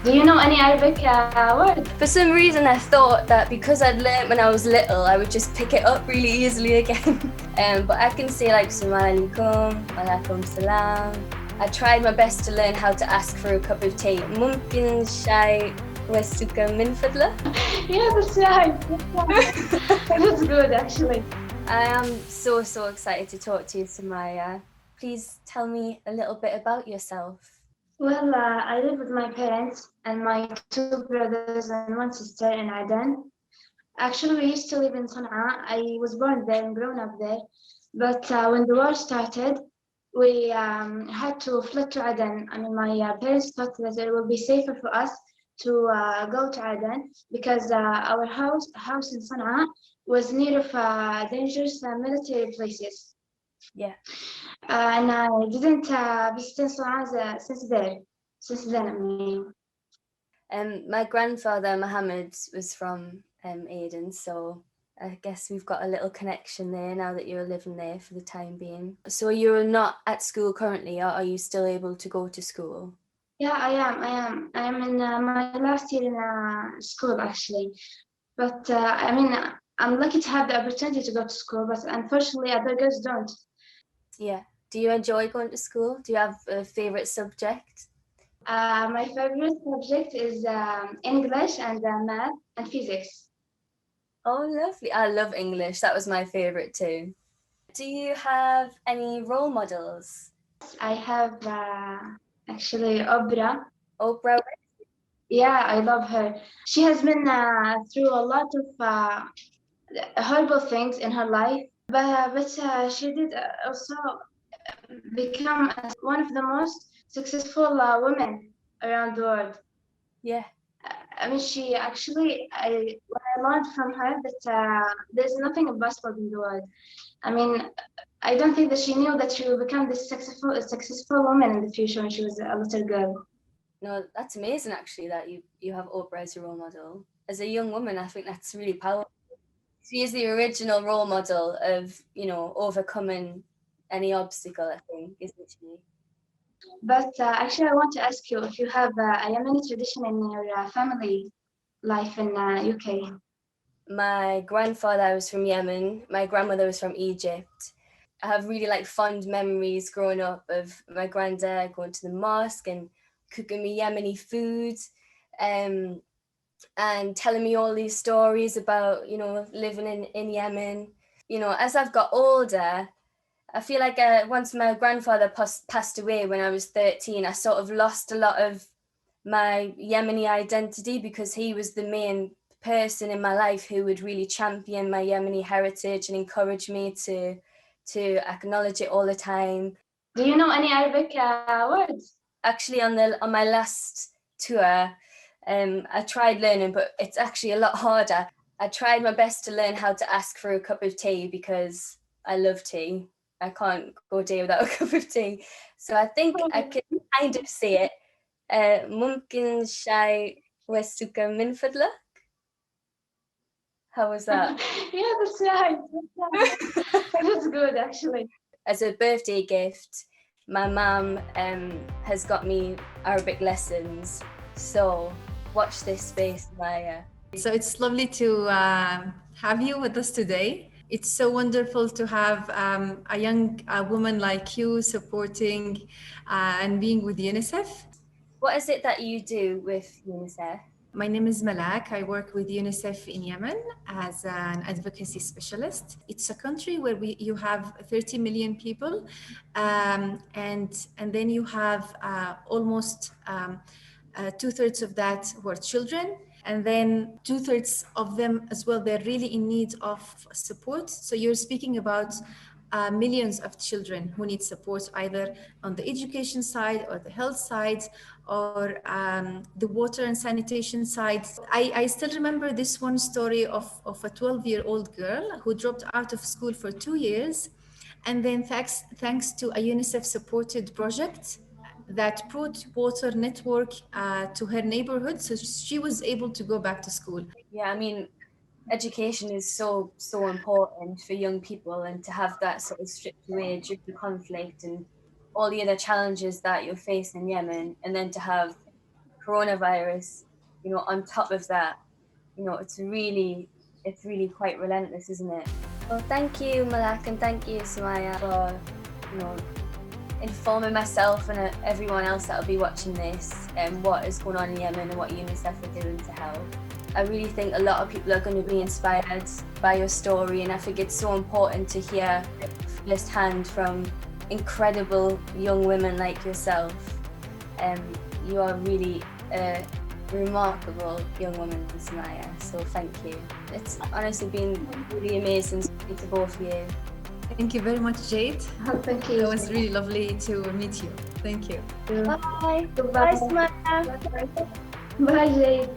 Do you know any Arabic word? For some reason, I thought that because I'd learnt when I was little, I would just pick it up really easily again. But I can say like Assalamu alaikum, alaikum salam. I tried my best to learn how to ask for a cup of tea. ممكن شاي وسكر من فضلك? Yeah, that's right. That's good, actually. I am so excited to talk to you, Samaya. Please tell me a little bit about yourself. Well, I live with my parents and my two brothers and one sister in Aden. Actually, we used to live in Sana'a. I was born there and grown up there. But when the war started, we had to flee to Aden. I mean, my parents thought that it would be safer for us to go to Aden because our house in Sana'a was near of dangerous military places. Yeah. And I didn't visit Sana'a since then, I mean. My grandfather, Mohammed, was from Aden, so I guess we've got a little connection there now that you're living there for the time being. So you're not at school currently, or are you still able to go to school? Yeah, I am. I am in my last year in school, actually. But I mean, I'm lucky to have the opportunity to go to school, but unfortunately, other girls don't. Yeah. Do you enjoy going to school? Do you have a favorite subject? My favorite subject is English and math and physics. Oh, lovely. I love English. That was my favorite too. Do you have any role models? I have actually Oprah. Oprah? Yeah, I love her. She has been through a lot of horrible things in her life, but she did also become one of the most successful women around the world. Yeah. I mean, she actually, when I learned from her that there's nothing impossible in the world. I mean, I don't think that she knew that she would become this successful woman in the future when she was a little girl. No, that's amazing actually that you have Oprah as your role model. As a young woman, I think that's really powerful. She is the original role model of, overcoming any obstacle, I think, isn't she? But actually, I want to ask you if you have a Yemeni tradition in your family life in UK. My grandfather was from Yemen. My grandmother was from Egypt. I have really fond memories growing up of my granddad going to the mosque and cooking me Yemeni food, and telling me all these stories about, living in Yemen. As I've got older, I feel like once my grandfather passed away when I was 13, I sort of lost a lot of my Yemeni identity because he was the main person in my life who would really champion my Yemeni heritage and encourage me to acknowledge it all the time. Do you know any Arabic words? Actually, on my last tour, I tried learning, but it's actually a lot harder. I tried my best to learn how to ask for a cup of tea because I love tea. I can't go a day without a cup of tea. So I think I can kind of say it. ممكن شاي والسكر من فضلك? How was that? Yeah, that's right. That's good, actually. As a birthday gift, my mum has got me Arabic lessons. So watch this space, Maya. So it's lovely to have you with us today. It's so wonderful to have a young woman like you supporting and being with UNICEF. What is it that you do with UNICEF? My name is Malak. I work with UNICEF in Yemen as an advocacy specialist. It's a country where you have 30 million people, and then you have almost 2/3 of that who are children. And then 2/3 of them as well, they're really in need of support. So you're speaking about millions of children who need support either on the education side or the health side or the water and sanitation side. I still remember this one story of a 12-year-old girl who dropped out of school for 2 years. And then thanks to a UNICEF supported project that brought water network to her neighborhood, so she was able to go back to school. Yeah, I mean, education is so important for young people, and to have that sort of stripped away during the conflict and all the other challenges that you're facing in Yemen, and then to have coronavirus, you know, on top of that, you know, it's really quite relentless, isn't it? Well, thank you, Malak, and thank you, Samaya, for, you know, informing myself and everyone else that'll be watching this and what is going on in Yemen and what UNICEF are doing to help. I really think a lot of people are going to be inspired by your story, and I think it's so important to hear firsthand from incredible young women like yourself. You are really a remarkable young woman, Samaya, so thank you. It's honestly been really amazing speaking to both of you. Thank you very much, Jade. Thank you. It was really lovely to meet you. Thank you. Bye. Goodbye. Bye, Samaya. Bye, Jade.